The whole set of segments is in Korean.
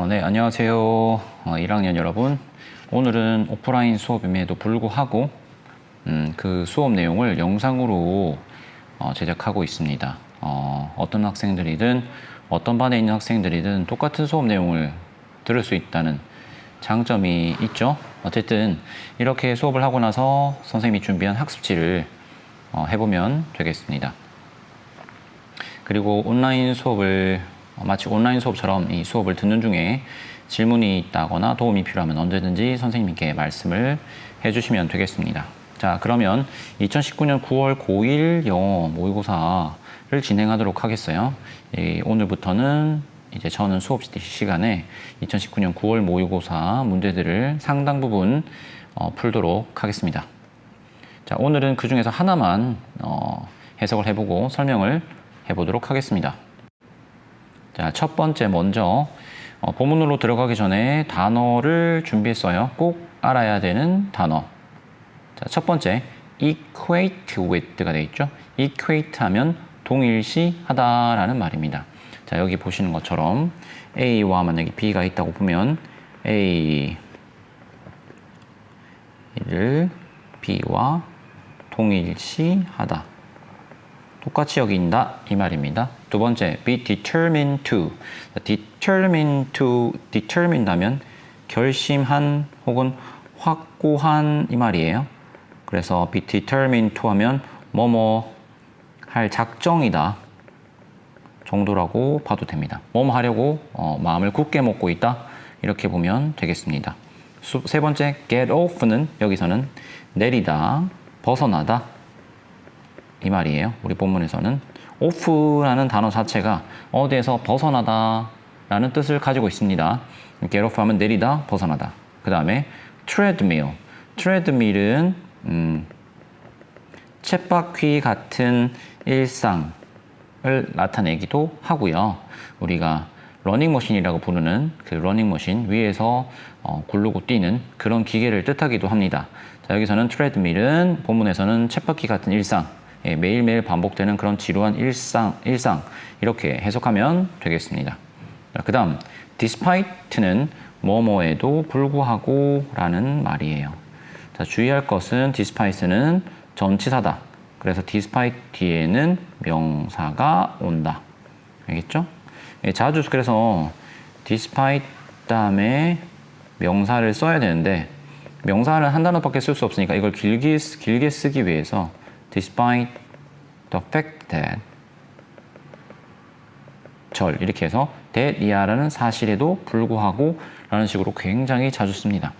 네, 안녕하세요. 1학년 여러분. 오늘은 오프라인 수업임에도 불구하고 그 수업 내용을 영상으로 제작하고 있습니다. 어떤 학생들이든 어떤 반에 있는 학생들이든 똑같은 수업 내용을 들을 수 있다는 장점이 있죠. 어쨌든 이렇게 수업을 하고 나서 선생님이 준비한 학습지를 해보면 되겠습니다. 그리고 온라인 수업을 마치 온라인 수업처럼 이 수업을 듣는 중에 질문이 있다거나 도움이 필요하면 언제든지 선생님께 말씀을 해주시면 되겠습니다. 자, 그러면 2019년 9월 고1 영어 모의고사를 진행하도록 하겠어요. 오늘부터는 이제 저는 수업 시간에 2019년 9월 모의고사 문제들을 상당 부분 풀도록 하겠습니다. 자, 오늘은 그 중에서 하나만 해석을 해보고 설명을 해보도록 하겠습니다. 자, 첫 번째 먼저 본문으로 들어가기 전에 단어를 준비했어요. 꼭 알아야 되는 단어. 자, 첫 번째 equate with가 되어 있죠. equate 하면 동일시 하다라는 말입니다. 자, 여기 보시는 것처럼 A와 만약에 B가 있다고 보면 A를 B와 동일시하다. 똑같이 여긴다 이 말입니다. 두 번째, be determined to. determined 하면 결심한 혹은 확고한 이 말이에요. 그래서 be determined to 하면 뭐뭐 할 작정이다 정도라고 봐도 됩니다. 뭐뭐 하려고 마음을 굳게 먹고 있다 이렇게 보면 되겠습니다. 세 번째, get off는 여기서는 내리다, 벗어나다 이 말이에요. 우리 본문에서는 off라는 단어 자체가 어디에서 벗어나다 라는 뜻을 가지고 있습니다. get off 하면 내리다, 벗어나다. 그 다음에 treadmill은 쳇바퀴 같은 일상을 나타내기도 하고요. 우리가 러닝머신이라고 부르는 그 러닝머신 위에서 굴르고 뛰는 그런 기계를 뜻하기도 합니다. 자, 여기서는 treadmill은 본문에서는 쳇바퀴 같은 일상, 매일매일 반복되는 그런 지루한 일상 이렇게 해석하면 되겠습니다. 그 다음 despite는 뭐뭐에도 불구하고 라는 말이에요. 자, 주의할 것은 despite는 전치사다. 그래서 despite 뒤에는 명사가 온다. 알겠죠? 자주 그래서 despite 다음에 명사를 써야 되는데 명사는 한 단어밖에 쓸 수 없으니까 이걸 길게 쓰기 위해서 despite the fact that 이렇게 해서 that 이하라는 사실에도 불구하고 라는 식으로 굉장히 자주 씁니다.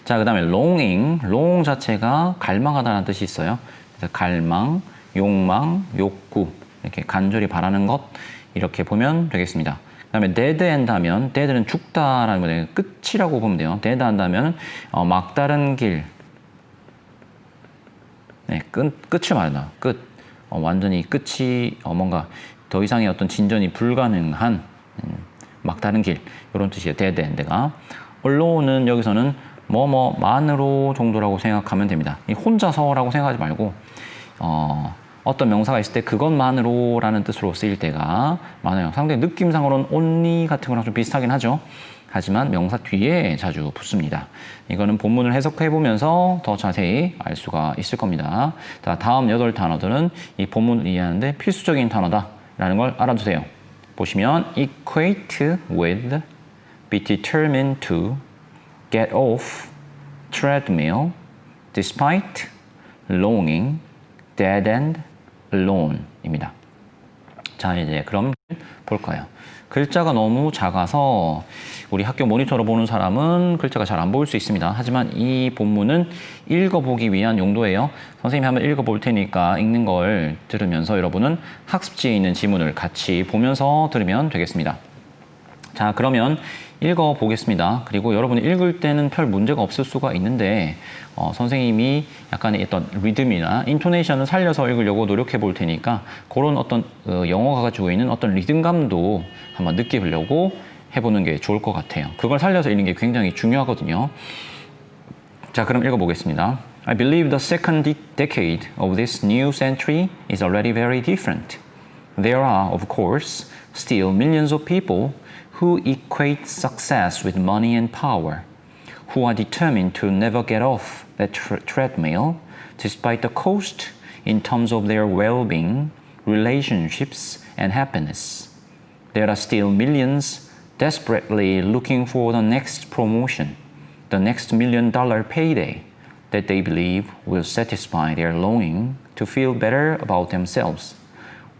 자, 그 다음에 long 자체가 갈망하다라는 뜻이 있어요. 그래서 갈망, 욕망, 욕구 이렇게 간절히 바라는 것 이렇게 보면 되겠습니다. 그 다음에 dead end 하면 dead는 죽다라는 거예요. 끝이라고 보면 돼요. dead 한다면 막다른 길, 끝을 말한다. 끝. 완전히 끝이 뭔가 더 이상의 어떤 진전이 불가능한 막다른 길 이런 뜻이에요. dead end가. alone은 여기서는 뭐뭐만으로 정도라고 생각하면 됩니다. 혼자서라고 생각하지 말고 어떤 명사가 있을 때 그것만으로라는 뜻으로 쓰일 때가 많아요. 상당히 느낌상으로는 only 같은 거랑 좀 비슷하긴 하죠. 하지만 명사 뒤에 자주 붙습니다. 이거는 본문을 해석해보면서 더 자세히 알 수가 있을 겁니다. 자, 다음 8단어들은 이 본문을 이해하는데 필수적인 단어다라는 걸 알아두세요. 보시면 equate with, be determined to, get off, treadmill, despite, longing, dead end, alone 입니다. 자, 이제 그럼 볼까요? 글자가 너무 작아서 우리 학교 모니터로 보는 사람은 글자가 잘 안 보일 수 있습니다. 하지만 이 본문은 읽어보기 위한 용도예요. 선생님이 한번 읽어볼 테니까 읽는 걸 들으면서 여러분은 학습지에 있는 지문을 같이 보면서 들으면 되겠습니다. 자, 그러면 읽어보겠습니다. 그리고 여러분이 읽을 때는 별 문제가 없을 수가 있는데 선생님이 약간의 어떤 리듬이나 인토네이션을 살려서 읽으려고 노력해 볼 테니까 그런 어떤 영어가 가지고 있는 어떤 리듬감도 한번 느껴보려고 해보는 게 좋을 것 같아요. 그걸 살려서 읽는 게 굉장히 중요하거든요. 자, 그럼 읽어보겠습니다. I believe the second decade of this new century is already very different. There are, of course, still millions of people who equate success with money and power, who are determined to never get off that treadmill despite the cost in terms of their well-being, relationships, and happiness. There are still millions desperately looking for the next promotion, the next $1 million payday that they believe will satisfy their longing to feel better about themselves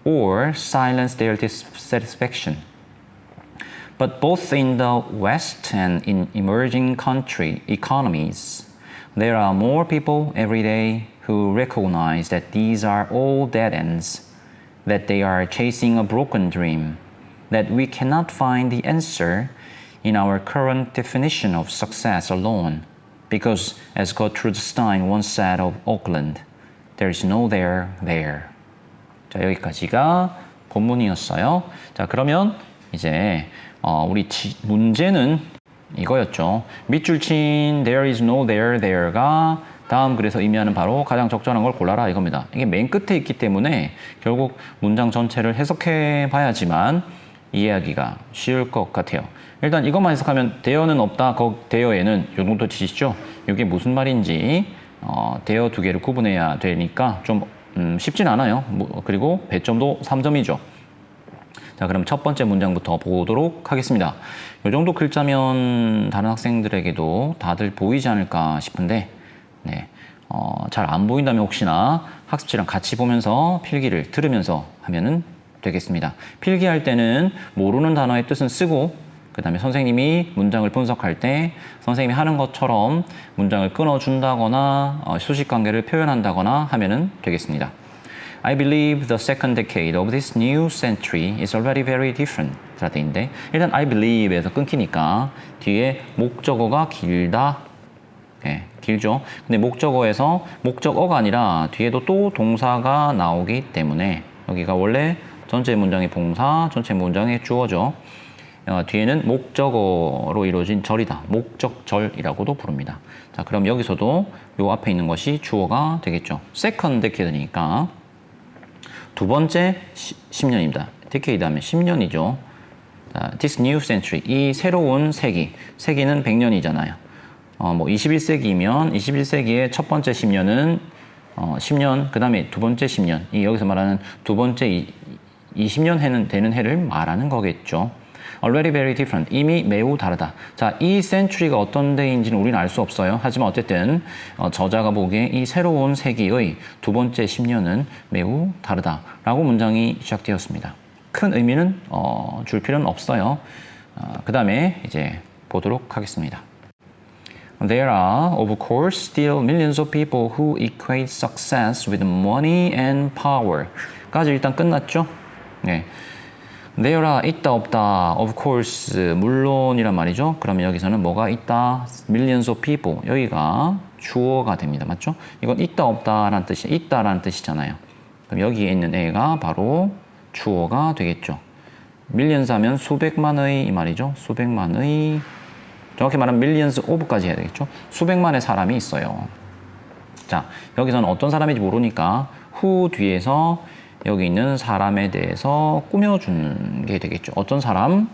or silence their dissatisfaction. But both in the West and in emerging country economies, there are more people every day who recognize that these are all dead ends, that they are chasing a broken dream, that we cannot find the answer in our current definition of success alone. Because, as Gertrude Stein once said of Auckland, there is no there. 자, 여기까지가 본문이었어요. 자, 그러면 이제 우리 문제는 이거였죠. 밑줄 친 there is no there가 다음 글에서 의미하는 바로 가장 적절한 걸 골라라 이겁니다. 이게 맨 끝에 있기 때문에 결국 문장 전체를 해석해 봐야지만 이해하기가 쉬울 것 같아요. 일단 이것만 해석하면 대어는 없다. 대어에는 요 정도 치시죠. 이게 무슨 말인지 대어 두 개를 구분해야 되니까 좀 쉽진 않아요. 그리고 배점도 3점이죠. 자, 그럼 첫 번째 문장부터 보도록 하겠습니다. 요 정도 글자면 다른 학생들에게도 다들 보이지 않을까 싶은데 네, 잘 안 보인다면 혹시나 학습지랑 같이 보면서 필기를 들으면서 하면은 되겠습니다. 필기할 때는 모르는 단어의 뜻은 쓰고 그 다음에 선생님이 문장을 분석할 때 선생님이 하는 것처럼 문장을 끊어준다거나 수식관계를 표현한다거나 하면 되겠습니다. I believe the second decade of this new century is already very different. 자, 돼 있는데 일단 I believe에서 끊기니까 뒤에 목적어가 길다. 네, 길죠. 근데 목적어에서 목적어가 아니라 뒤에도 또 동사가 나오기 때문에 여기가 원래 전체 문장의 봉사, 전체 문장의 주어죠. 뒤에는 목적어로 이루어진 절이다. 목적절이라고도 부릅니다. 자, 그럼 여기서도 요 앞에 있는 것이 주어가 되겠죠. second decade니까 두 번째 10년입니다. decade 하면 10년이죠. 자, this new century, 이 새로운 세기. 세기는 100년이잖아요. 21세기면 21세기의 첫 번째 10년은 10년, 그 다음에 두 번째 10년. 이 여기서 말하는 두 번째 20년 되는 해를 말하는 거겠죠. Already very different. 이미 매우 다르다. 자, 이 century가 어떤 데인지는 우리는 알 수 없어요. 하지만 어쨌든 저자가 보기에 이 새로운 세기의 두 번째 10년은 매우 다르다라고 문장이 시작되었습니다. 큰 의미는 줄 필요는 없어요. 그 다음에 이제 보도록 하겠습니다. There are, of course, still millions of people who equate success with money and power. 까지 일단 끝났죠? 네. There are, 있다, 없다, of course, 물론이란 말이죠. 그러면 여기서는 뭐가 있다? Millions of people. 여기가 주어가 됩니다. 맞죠? 이건 있다, 없다라는 뜻이, 있다라는 뜻이잖아요. 그럼 여기에 있는 애가 바로 주어가 되겠죠. millions 하면 수백만의 이 말이죠. 수백만의, 정확히 말하면 millions of까지 해야 되겠죠. 수백만의 사람이 있어요. 자, 여기서는 어떤 사람인지 모르니까 who 뒤에서 여기 있는 사람에 대해서 꾸며주는 게 되겠죠. 어떤 사람?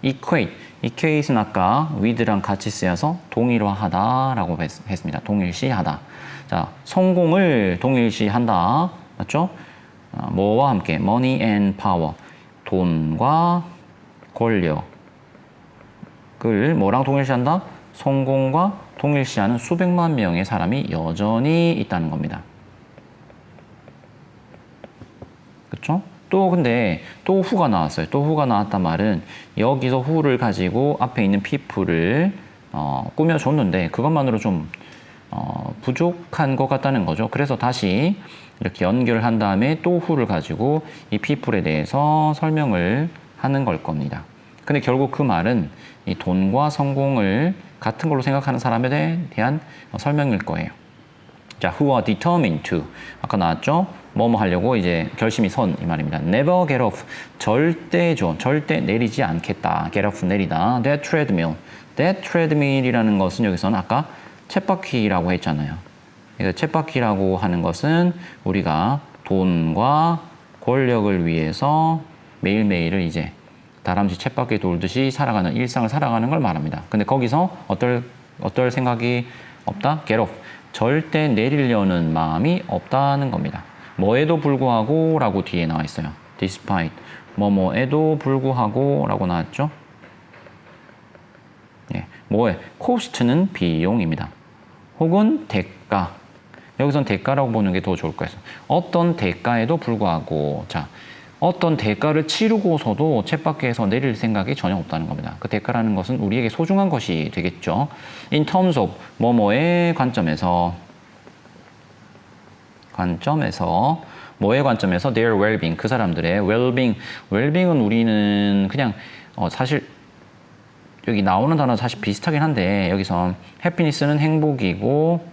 equate. equate는 아까 with랑 같이 쓰여서 동일화하다라고 했습니다. 동일시하다. 자, 성공을 동일시한다. 맞죠? 뭐와 함께? money and power. 돈과 권력을 뭐랑 동일시한다? 성공과 동일시하는 수백만 명의 사람이 여전히 있다는 겁니다. 그렇죠? 또 근데 또 who가 나왔어요. 또 who가 나왔단 말은 여기서 who를 가지고 앞에 있는 people을 꾸며줬는데 그것만으로 좀 부족한 것 같다는 거죠. 그래서 다시 이렇게 연결을 한 다음에 또 who를 가지고 이 people에 대해서 설명을 하는 걸 겁니다. 근데 결국 그 말은 이 돈과 성공을 같은 걸로 생각하는 사람에 대한 설명일 거예요. 자, who are determined to. 아까 나왔죠? 뭐뭐 하려고 이제 결심이 선 이 말입니다. Never get off. 절대죠. 절대 내리지 않겠다. Get off 내리다. That treadmill. That treadmill이라는 것은 여기서는 아까 쳇바퀴라고 했잖아요. 그래서 쳇바퀴라고 하는 것은 우리가 돈과 권력을 위해서 매일매일을 이제 다람쥐 쳇바퀴 돌듯이 살아가는 일상을 살아가는 걸 말합니다. 근데 거기서 어떨 생각이 없다? get off. 절대 내리려는 마음이 없다는 겁니다. 뭐에도 불구하고 라고 뒤에 나와 있어요. despite. 뭐뭐에도 불구하고 라고 나왔죠? 예, 뭐에? cost는 비용입니다. 혹은 대가. 여기선 대가라고 보는 게 더 좋을 거예요. 어떤 대가에도 불구하고, 자, 어떤 대가를 치르고서도 쳇바퀴에서 내릴 생각이 전혀 없다는 겁니다. 그 대가라는 것은 우리에게 소중한 것이 되겠죠. In terms of 뭐뭐의 관점에서 뭐의 관점에서 their well-being, 그 사람들의 well-being. well-being은 우리는 그냥 사실 여기 나오는 단어 사실 비슷하긴 한데 여기서 happiness는 행복이고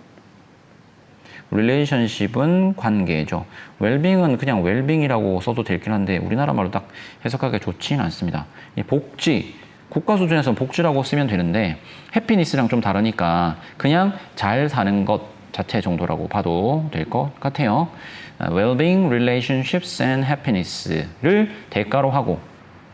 relationship은 관계죠. 웰빙은 그냥 웰빙이라고 써도 되긴 한데 우리나라 말로 딱 해석하기가 좋지는 않습니다. 이 복지, 국가 수준에서 복지라고 쓰면 되는데 해피니스랑 좀 다르니까 그냥 잘 사는 것 자체 정도라고 봐도 될 것 같아요. Well-being, relationships and happiness를 대가로 하고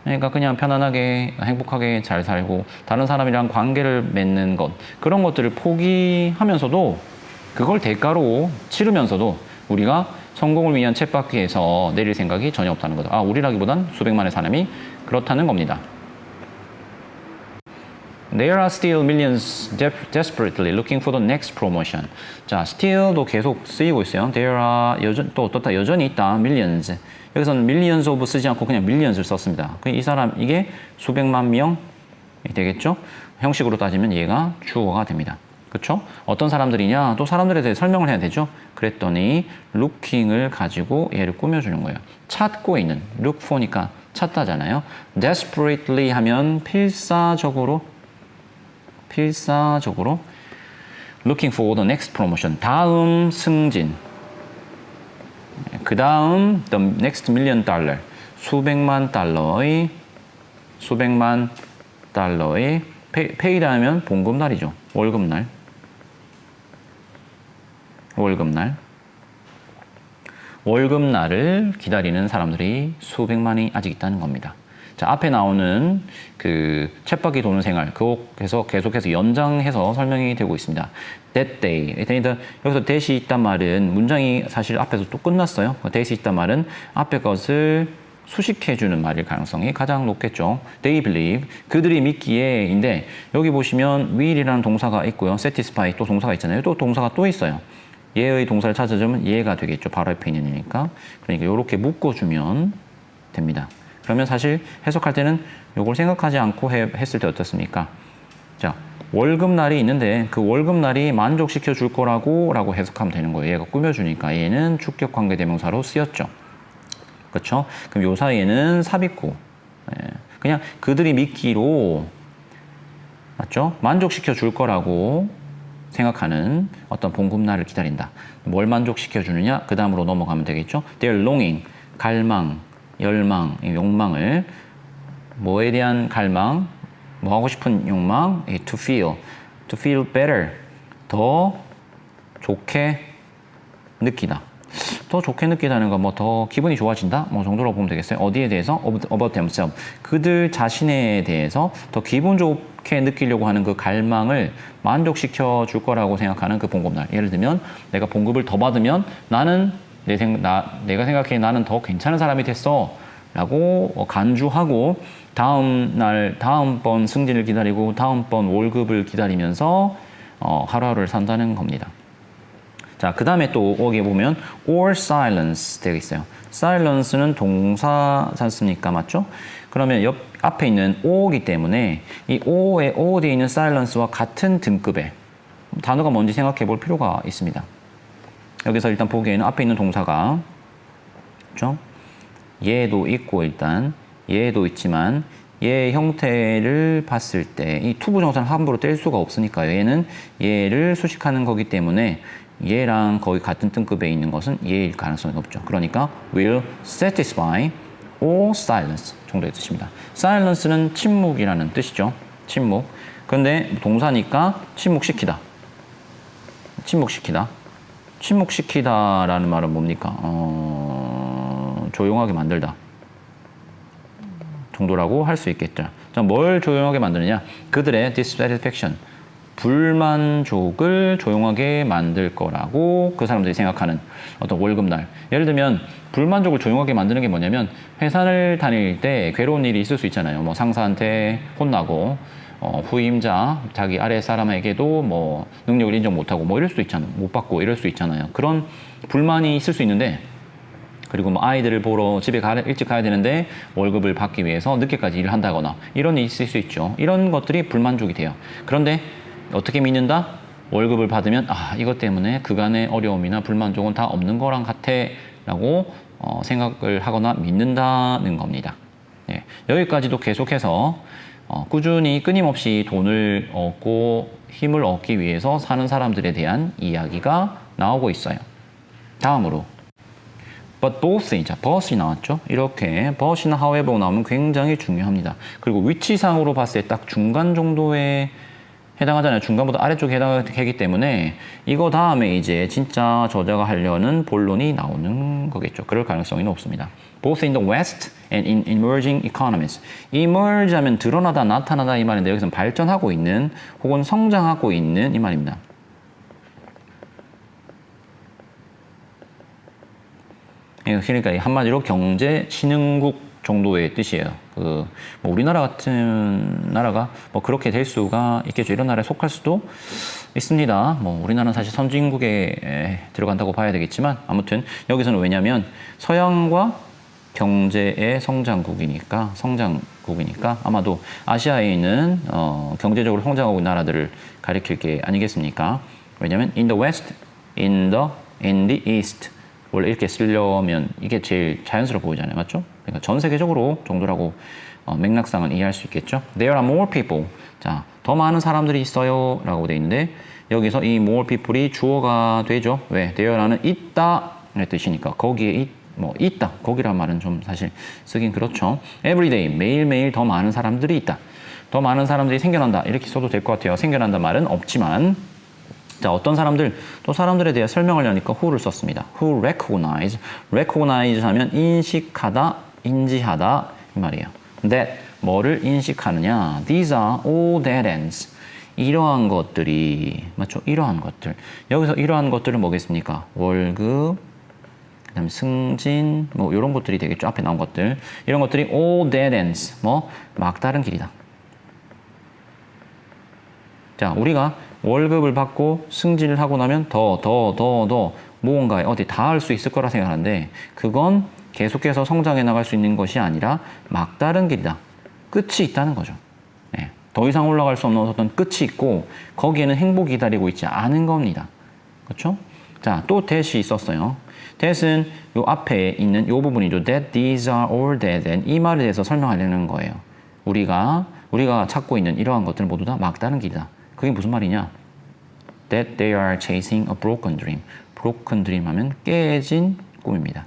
그러니까 그냥 편안하게 행복하게 잘 살고 다른 사람이랑 관계를 맺는 것 그런 것들을 포기하면서도 그걸 대가로 치르면서도 우리가 성공을 위한 쳇바퀴에서 내릴 생각이 전혀 없다는 거죠. 우리라기보단 수백만의 사람이 그렇다는 겁니다. There are still millions desperately looking for the next promotion. 자, still도 계속 쓰이고 있어요. There are 또 어떻다 여전히 있다. millions. 여기서는 millions of 쓰지 않고 그냥 millions를 썼습니다. 이 사람 이게 수백만 명이 되겠죠? 형식으로 따지면 얘가 주어가 됩니다. 그렇죠? 어떤 사람들이냐? 또 사람들에 대해 설명을 해야 되죠? 그랬더니 looking을 가지고 얘를 꾸며주는 거예요. 찾고 있는, look for니까 찾다잖아요. desperately 하면 필사적으로 looking for the next promotion, 다음 승진, 그 다음 the next million dollar, 수백만 달러의 paid 하면 봉급날이죠. 월급날을 기다리는 사람들이 수백만이 아직 있다는 겁니다. 자, 앞에 나오는 그 쳇바퀴 도는 생활, 그것에서 계속해서 연장해서 설명이 되고 있습니다. That day. 여기서 that이 있단 말은 문장이 사실 앞에서 또 끝났어요. that이 있단 말은 앞에 것을 수식해주는 말일 가능성이 가장 높겠죠. They believe. 그들이 믿기에인데 여기 보시면 will이라는 동사가 있고요. satisfy 또 동사가 있잖아요. 또 동사가 또 있어요. 얘의 동사를 찾아주면 얘가 되겠죠. 바로 옆에 있는 얘니까. 그러니까 이렇게 묶어주면 됩니다. 그러면 사실 해석할 때는 이걸 생각하지 않고 했을 때 어떻습니까? 자, 월급날이 있는데 그 월급날이 만족시켜 줄 거라고 해석하면 되는 거예요. 얘가 꾸며주니까 얘는 주격 관계 대명사로 쓰였죠. 그렇죠? 그럼 요 사이에는 삽입구. 그냥 그들이 믿기로 맞죠? 만족시켜 줄 거라고 생각하는 어떤 봉급날을 기다린다. 뭘 만족시켜 주느냐? 그 다음으로 넘어가면 되겠죠? Their longing, 갈망, 열망, 욕망을 뭐에 대한 갈망, 뭐 하고 싶은 욕망, to feel better, 더 좋게 느끼다. 더 좋게 느끼다는 건 뭐 더 기분이 좋아진다? 뭐 정도로 보면 되겠어요. 어디에 대해서? about themselves. 그들 자신에 대해서 더 기분 좋게 느끼려고 하는 그 갈망을 만족시켜 줄 거라고 생각하는 그 봉급날. 예를 들면 내가 봉급을 더 받으면 나는 내가 생각해 나는 더 괜찮은 사람이 됐어 라고 간주하고 다음번 승진을 기다리고 다음번 월급을 기다리면서 하루하루를 산다는 겁니다. 자, 그 다음에 또 여기 보면 or silence 되어 있어요. silence는 동사지 않습니까? 맞죠? 그러면 앞에 있는 or이기 때문에 이 or에 o 되어 있는 silence와 같은 등급의 단어가 뭔지 생각해 볼 필요가 있습니다. 여기서 일단 보기에는 앞에 있는 동사가 그렇죠? 얘도 있고 일단 얘도 있지만 얘의 형태를 봤을 때 이 투부정사는 함부로 뗄 수가 없으니까요. 얘는 얘를 수식하는 거기 때문에 얘랑 거의 같은 등급에 있는 것은 얘일 가능성이 높죠. 그러니까 will satisfy or silence 정도의 뜻입니다. silence는 침묵이라는 뜻이죠. 침묵. 그런데 동사니까 침묵시키다. 침묵시키다라는 말은 뭡니까? 조용하게 만들다. 정도라고 할 수 있겠죠. 자, 뭘 조용하게 만드느냐? 그들의 dissatisfaction, 불만족을 조용하게 만들 거라고 그 사람들이 생각하는 어떤 월급날. 예를 들면 불만족을 조용하게 만드는 게 뭐냐면 회사를 다닐 때 괴로운 일이 있을 수 있잖아요. 뭐 상사한테 혼나고 후임자, 자기 아래 사람에게도 뭐 능력을 인정 못하고 뭐 이럴 수도 있잖아요. 못 받고 이럴 수 있잖아요. 그런 불만이 있을 수 있는데, 그리고 뭐 아이들을 보러 집에 일찍 가야 되는데 월급을 받기 위해서 늦게까지 일을 한다거나 이런 일이 있을 수 있죠. 이런 것들이 불만족이 돼요. 그런데 어떻게 믿는다? 월급을 받으면 이것 때문에 그간의 어려움이나 불만족은 다 없는 거랑 같아 라고 생각을 하거나 믿는다는 겁니다. 예, 여기까지도 계속해서 꾸준히 끊임없이 돈을 얻고 힘을 얻기 위해서 사는 사람들에 대한 이야기가 나오고 있어요. 다음으로 but both이, 자, but이 나왔죠. 이렇게 but이나 however 나오면 굉장히 중요합니다. 그리고 위치상으로 봤을 때 딱 중간 정도에 해당하잖아요. 중간보다 아래쪽에 해당하기 때문에 이거 다음에 이제 진짜 저자가 하려는 본론이 나오는 거겠죠. 그럴 가능성이 높습니다. Both in the West and in emerging economies. emerge 하면 드러나다, 나타나다 이 말인데 여기서는 발전하고 있는 혹은 성장하고 있는 이 말입니다. 그러니까 한마디로 경제 신흥국 정도의 뜻이에요. 뭐 우리나라 같은 나라가 뭐 그렇게 될 수가 있겠죠. 이런 나라에 속할 수도 있습니다. 뭐 우리나라는 사실 선진국에 들어간다고 봐야 되겠지만 아무튼 여기서는 왜냐하면 서양과 경제의 성장국이니까 아마도 아시아에 있는 경제적으로 성장하고 있는 나라들을 가리킬 게 아니겠습니까? 왜냐하면 in the West, in the East 원래 이렇게 쓰려면 이게 제일 자연스러워 보이잖아요. 맞죠? 그러니까 전 세계적으로 정도라고 맥락상은 이해할 수 있겠죠. There are more people. 자, 더 많은 사람들이 있어요 라고 돼 있는데 여기서 이 more people이 주어가 되죠. 왜? There라는 있다 의 뜻이니까 거기에 있다. 거기란 말은 좀 사실 쓰긴 그렇죠. Everyday, 매일매일 더 많은 사람들이 있다. 더 많은 사람들이 생겨난다. 이렇게 써도 될 것 같아요. 생겨난다 말은 없지만 자, 어떤 사람들, 또 사람들에 대해 설명을 하니까 who를 썼습니다. who recognize. recognize 하면 인식하다, 인지하다 이 말이에요. that, 뭐를 인식하느냐. these are all dead ends. 이러한 것들이, 맞죠? 이러한 것들. 여기서 이러한 것들은 뭐겠습니까? 월급, 그 다음에 승진, 뭐 이런 것들이 되겠죠. 앞에 나온 것들. 이런 것들이 all dead ends. 막다른 길이다. 자, 우리가 월급을 받고 승진을 하고 나면 더 무언가에 어디 닿을 수 있을 거라 생각하는데 그건 계속해서 성장해 나갈 수 있는 것이 아니라 막다른 길이다. 끝이 있다는 거죠. 네. 더 이상 올라갈 수 없는 어떤 끝이 있고 거기에는 행복이 기다리고 있지 않은 겁니다. 그렇죠? 자, 또 that이 있었어요. that은 요 앞에 있는 요 부분이죠. that these are all dead and 이 말에 대해서 설명하려는 거예요. 우리가 찾고 있는 이러한 것들은 모두 다 막다른 길이다. 그게 무슨 말이냐? That they are chasing a broken dream. broken dream 하면 깨진 꿈입니다.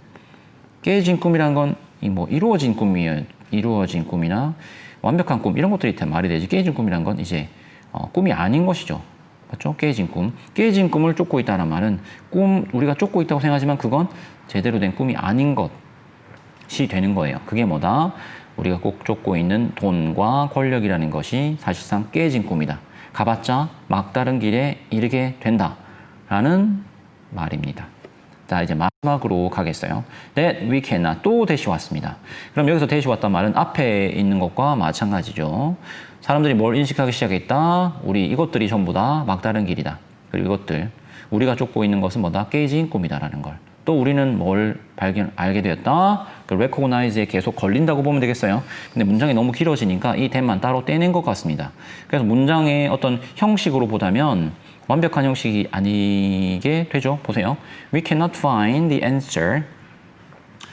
깨진 꿈이란 건 이루어진 꿈이에요. 이루어진 꿈이나 완벽한 꿈 이런 것들이 말이 되지. 깨진 꿈이란 건 이제 꿈이 아닌 것이죠. 맞죠? 깨진 꿈. 깨진 꿈을 쫓고 있다는 말은 우리가 쫓고 있다고 생각하지만 그건 제대로 된 꿈이 아닌 것이 되는 거예요. 그게 뭐다? 우리가 꼭 쫓고 있는 돈과 권력이라는 것이 사실상 깨진 꿈이다. 가봤자 막다른 길에 이르게 된다라는 말입니다. 자, 이제 마지막으로 가겠어요. That we cannot. 또 that이 왔습니다. 그럼 여기서 that이 왔단 말은 앞에 있는 것과 마찬가지죠. 사람들이 뭘 인식하기 시작했다? 이것들이 전부 다 막다른 길이다. 그리고 이것들, 우리가 쫓고 있는 것은 뭐다? 깨진 꿈이다라는 걸. 또 우리는 뭘 알게 되었다? 그 recognize에 계속 걸린다고 보면 되겠어요. 근데 문장이 너무 길어지니까 이 that만 따로 떼낸 것 같습니다. 그래서 문장의 어떤 형식으로 보자면 완벽한 형식이 아니게 되죠. 보세요. We cannot find the answer.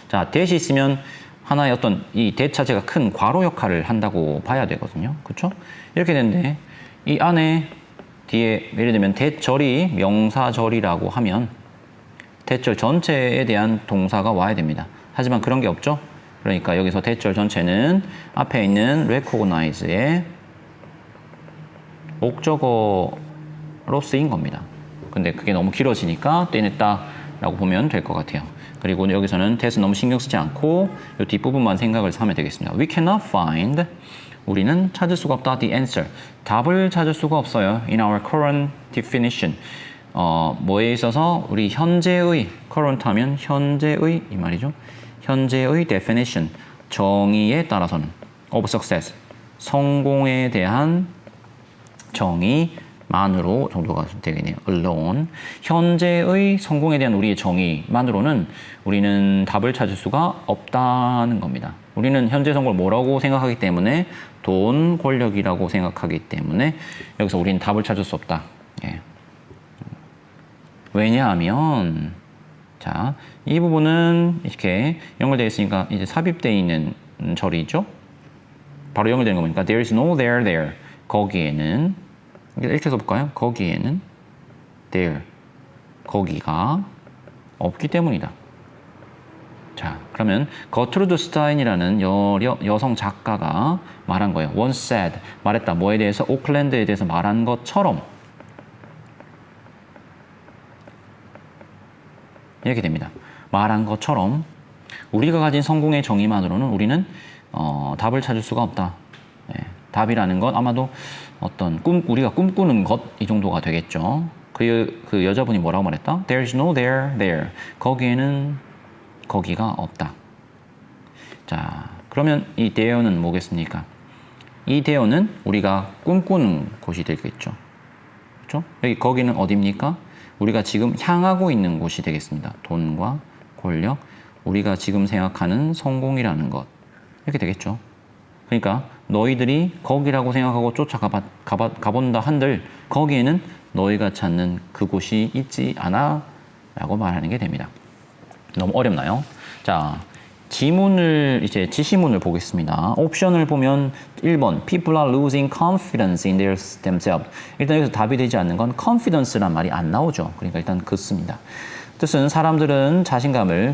자, that이 있으면 하나의 어떤 이 that 자체가 큰 괄호 역할을 한다고 봐야 되거든요. 그렇죠? 이렇게 되는데 이 안에 뒤에 예를 들면 that절이 명사절이라고 하면 that절 전체에 대한 동사가 와야 됩니다. 하지만 그런 게 없죠. 그러니까 여기서 that절 전체는 앞에 있는 recognize의 목적어로 쓰인 겁니다. 근데 그게 너무 길어지니까 떼냈다 라고 보면 될 것 같아요. 그리고 여기서는 대수 너무 신경 쓰지 않고 이 뒷부분만 생각을 하면 되겠습니다. We cannot find. 우리는 찾을 수가 없다. The answer. 답을 찾을 수가 없어요. In our current definition. 뭐에 있어서 우리 현재의 current 하면 현재의 이 말이죠. 현재의 definition. 정의에 따라서는 of success. 성공에 대한 정의만으로 정도가 되겠네요. alone. 현재의 성공에 대한 우리의 정의만으로는 우리는 답을 찾을 수가 없다는 겁니다. 우리는 현재 성공을 뭐라고 생각하기 때문에 돈, 권력이라고 생각하기 때문에 여기서 우리는 답을 찾을 수 없다. 예. 왜냐하면 자, 이 부분은 이렇게 연결되어 있으니까 이제 삽입되어 있는 절이죠. 바로 연결되는 겁니까? There is no there. 거기에는 이렇게 써볼까요? 거기에는 there. 거기가 없기 때문이다. 자, 그러면 거트루드 스타인이라는 여성 작가가 말한 거예요. Once said, 말했다. 뭐에 대해서? 오클랜드에 대해서 말한 것처럼 이렇게 됩니다. 말한 것처럼 우리가 가진 성공의 정의만으로는 우리는 답을 찾을 수가 없다. 예, 답이라는 건 아마도 어떤 우리가 꿈꾸는 것 이 정도가 되겠죠. 그 여자분이 뭐라고 말했다? There is no there. 거기에는 거기가 없다. 자, 그러면 이 there는 뭐겠습니까? 이 there는 우리가 꿈꾸는 곳이 되겠죠. 그렇죠? 여기 거기는 어디입니까? 우리가 지금 향하고 있는 곳이 되겠습니다. 돈과 권력, 우리가 지금 생각하는 성공이라는 것. 이렇게 되겠죠. 그러니까 너희들이 거기라고 생각하고 가본다 한들 거기에는 너희가 찾는 그곳이 있지 않아 라고 말하는 게 됩니다. 너무 어렵나요? 자, 지시문을 보겠습니다. 옵션을 보면 1번 People are losing confidence in themselves. 일단 여기서 답이 되지 않는 건 confidence란 말이 안 나오죠. 그러니까 일단 그렇습니다. 뜻은 사람들은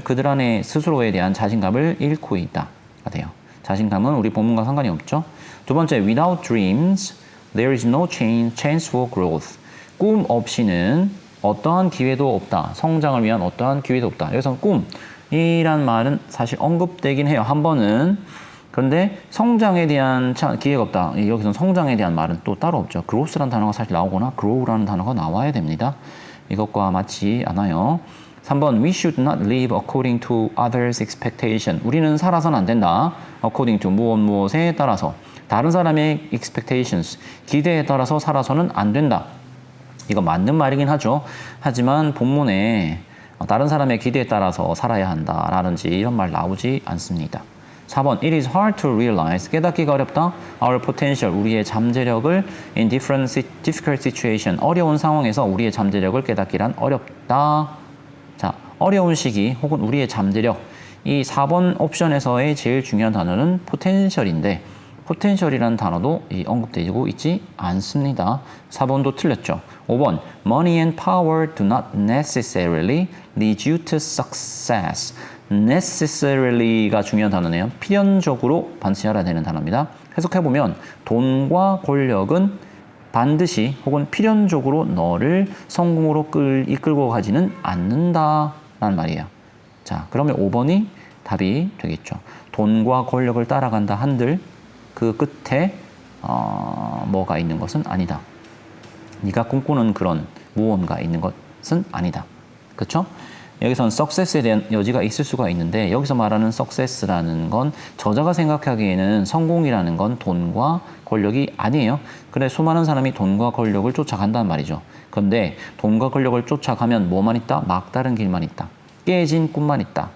그들 안에 스스로에 대한 자신감을 잃고 있다가 돼요. 자신감은 우리 본문과 상관이 없죠. 두 번째, without dreams, there is no chance for growth. 꿈 없이는 어떠한 기회도 없다. 성장을 위한 어떠한 기회도 없다. 여기서 꿈이란 말은 사실 언급되긴 해요. 한 번은. 그런데 성장에 대한 기회가 없다. 여기서 성장에 대한 말은 또 따로 없죠. growth라는 단어가 사실 나오거나 grow라는 단어가 나와야 됩니다. 이것과 맞지 않아요. 3번, we should not live according to others' expectation. 우리는 살아서는 안 된다. according to 무엇에 따라서. 다른 사람의 expectations, 기대에 따라서 살아서는 안 된다. 이거 맞는 말이긴 하죠. 하지만 본문에 다른 사람의 기대에 따라서 살아야 한다라든지 이런 말 나오지 않습니다. 4번, it is hard to realize. 깨닫기가 어렵다. our potential, 우리의 잠재력을 in difficult situation. 어려운 상황에서 우리의 잠재력을 깨닫기란 어렵다. 자, 어려운 시기 혹은 우리의 잠재력. 이 4번 옵션에서의 제일 중요한 단어는 potential인데 포텐셜이라는 단어도 언급되고 있지 않습니다. 4번도 틀렸죠. 5번, money and power do not necessarily lead you to success. necessarily가 중요한 단어네요. 필연적으로 반드시 알아야 되는 단어입니다. 해석해보면 돈과 권력은 반드시 혹은 필연적으로 너를 성공으로 이끌고 가지는 않는다라는 말이에요. 자, 그러면 5번이 답이 되겠죠. 돈과 권력을 따라간다 한들 그 끝에 뭐가 있는 것은 아니다. 네가 꿈꾸는 그런 무언가 있는 것은 아니다. 그렇죠? 여기서는 success에 대한 여지가 있을 수가 있는데 여기서 말하는 success라는 건 저자가 생각하기에는 성공이라는 건 돈과 권력이 아니에요. 그래 수많은 사람이 돈과 권력을 쫓아간단 말이죠. 그런데 돈과 권력을 쫓아가면 뭐만 있다? 막다른 길만 있다. 깨진 꿈만 있다.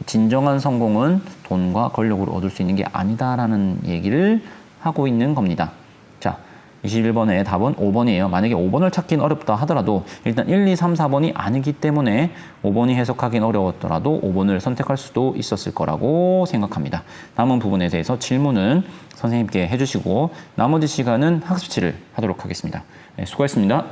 진정한 성공은 돈과 권력으로 얻을 수 있는 게 아니다라는 얘기를 하고 있는 겁니다. 자, 21번의 답은 5번이에요. 만약에 5번을 찾긴 어렵다 하더라도 일단 1, 2, 3, 4번이 아니기 때문에 5번이 해석하긴 어려웠더라도 5번을 선택할 수도 있었을 거라고 생각합니다. 남은 부분에 대해서 질문은 선생님께 해주시고 나머지 시간은 학습지를 하도록 하겠습니다. 네, 수고했습니다.